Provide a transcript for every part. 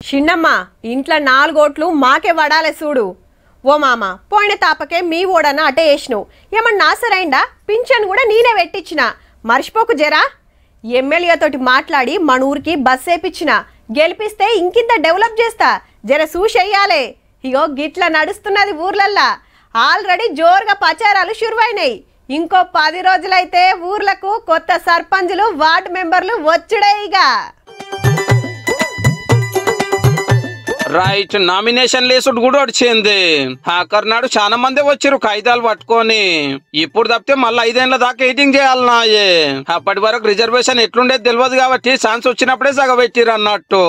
చిన్నమ్మ ఇంట్లో 4 ఓట్లు మాకే వడాలే చూడు. ఓ మామ పోయిన తాపకే మీ ఓడన అటే వేసినావు. ఏమన్నా నాసరైందా? పింఛన్ కూడా నేనే పెట్టించిన, మర్చిపోకు జరా. ఎమ్మెల్యేతోటి మాట్లాడి మన ఊరికి బస్ వేపించిన, గెలిపిస్తే ఇంకింత డెవలప్ చేస్తా, జర చూసేయాలే. ఇగో గిట్ల నడుస్తున్నది ఊర్లల్లా. ఆల్రెడీ జోరుగా ప్రచారాలు షురువైనాయి. ఇంకో 10 రోజులైతే ఊర్లకు కొత్త సర్పంచులు వార్డు మెంబర్లు వచ్చుడే. ఇక రైట్, నామినేషన్ లేసుడు కూడా వచ్చింది. కర్నాడు చాలా మంది వచ్చారు కాగితాలు పట్టుకొని. ఇప్పుడు తప్పితే మళ్ళీ 5 ఏళ్ల దాకా ఎయిటింగ్ చేయాలన్నాయే. అప్పటి వరకు రిజర్వేషన్ ఎట్లుండేది తెలియదు కాబట్టి ఛాన్స్ వచ్చినప్పుడే సగబెట్టిరు అన్నట్టు.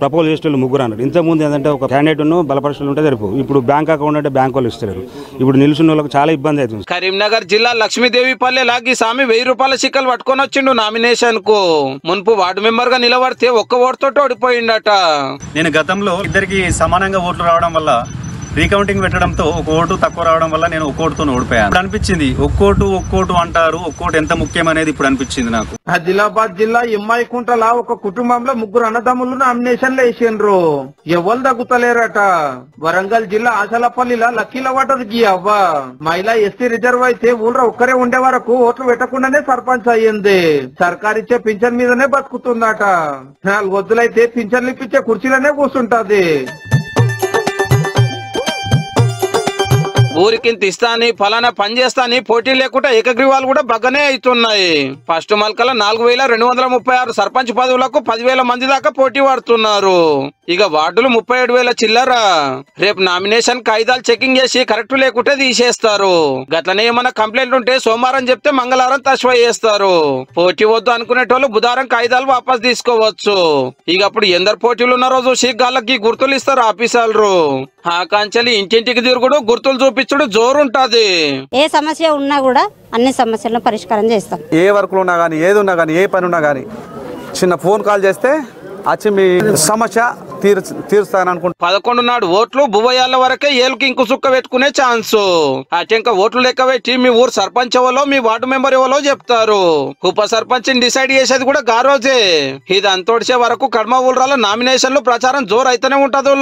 ప్రపోజ్ చేసేటోళ్ళు 3 అన్నారు. ఇంతకుముందు ఏంటంటే ఒక క్యాండిడేట్ బలపరిచలు ఉంటే సరిపో. ఇప్పుడు బ్యాంక్ అకౌంట్ అంటే బ్యాంక్ వాళ్ళు ఇస్తారు. ఇప్పుడు నిలుచున్న వాళ్ళకి చాలా ఇబ్బంది అవుతుంది. కరీంనగర్ జిల్లా లక్ష్మీదేవి పల్లె లాగి స్వామి 1000 రూపాయల చిక్కలు పట్టుకొని వచ్చిండు నామినేషన్ కు. మున్పు వార్డు మెంబర్ గా నిలబడితే ఒక్క ఓటుతో ఓడిపోయిండట. నేను గతంలో ఇద్దరికి సమానంగా ఓట్లు రావడం వల్ల రీకౌంటింగ్ పెట్టడంతో ఒక ఓటు తక్కువ రావడం వల్ల నేను ఒక ఓటుతో ఓడిపోయాను. ఇప్పుడు అనిపించింది ఒక్కోటు అంటారు, ఒక్కోటు ఎంత ముఖ్యం అనేది ఇప్పుడు అనిపించింది నాకు. ఆదిలాబాద్ జిల్లా ఎమ్మాయికుంటల ఒక కుటుంబంలో 3 అన్నదమ్ములు నామినేషన్లు వేసిండ్రు. ఎవరు తగ్గుతలేరట. వరంగల్ జిల్లా ఆశలపల్లిలో లక్కీల వాటర్కి అవ్వ మహిళా ఎస్టీ రిజర్వ్ అయితే ఊళ్ళో ఒక్కరే ఉండే వరకు ఓట్లు పెట్టకుండానే సర్పంచ్ అయ్యింది. సర్కారిచ్చే పింఛన్ మీదనే బతుకుతుందట. 4 వద్దులైతే పింఛన్లు ఇప్పించే కుర్చీలోనే కూర్చుంటది. ఊరికింత ఇస్తాని ఫలానా పని చేస్తాని పోటీ లేకుండా ఏకగ్రీవాలు కూడా బగ్గనే అవుతున్నాయి. ఫస్ట్ మల్కల 4236 సర్పంచ్ పదవులకు 10,000 మంది దాకా పోటీ పడుతున్నారు. ఇక వార్డులు 37,000 చిల్లర. రేపు నామినేషన్ కాగితాలు చెకింగ్ చేసి కరెక్ట్ లేకుంటే తీసేస్తారు. గట్లనే ఏమన్నా కంప్లైంట్ ఉంటే సోమవారం చెప్తే మంగళవారం తస్వా చేస్తారు. పోటీ వద్దు అనుకునేటోళ్ళు బుధవారం కాగితాలు వాపస్ తీసుకోవచ్చు. ఇక అప్పుడు ఎందరు పోటీలు ఉన్నారో చూసి గాళ్ళకి గుర్తులు ఇస్తారు ఆఫీసర్లు. ఆ కాంచెలి ఇంటింటికి తిరుగుడు, గుర్తులు చూపించుడు జోరుంటది. ఏ సమస్య ఉన్నా కూడా అన్ని సమస్యలను పరిష్కారం చేస్తాం. ఏ వర్క్లు ఉన్నా కానీ, ఏది ఉన్నా కానీ, ఏ పని ఉన్నా కానీ చిన్న ఫోన్ కాల్ చేస్తే వచ్చి మీ సమస్య తీరుస్తాను అనుకుంటా. 11 నాడు ఓట్లు బువ్వయాల వరకే ఏళ్ళకి ఇంకు సుక్క పెట్టుకునే ఛాన్స్. అటెంక ఓట్లు లెక్క పెట్టి మీ ఊరు సర్పంచ్ ఎవరో మీ వార్డు మెంబర్ ఎవరో చెప్తారు. ఉప సర్పంచ్ డిసైడ్ చేసేది కూడా గా రోజే. ఇది అంతోడిసే వరకు కడమ ఊళ్ళ నామినేషన్లు ప్రచారం జోరు అయితేనే ఉంటది.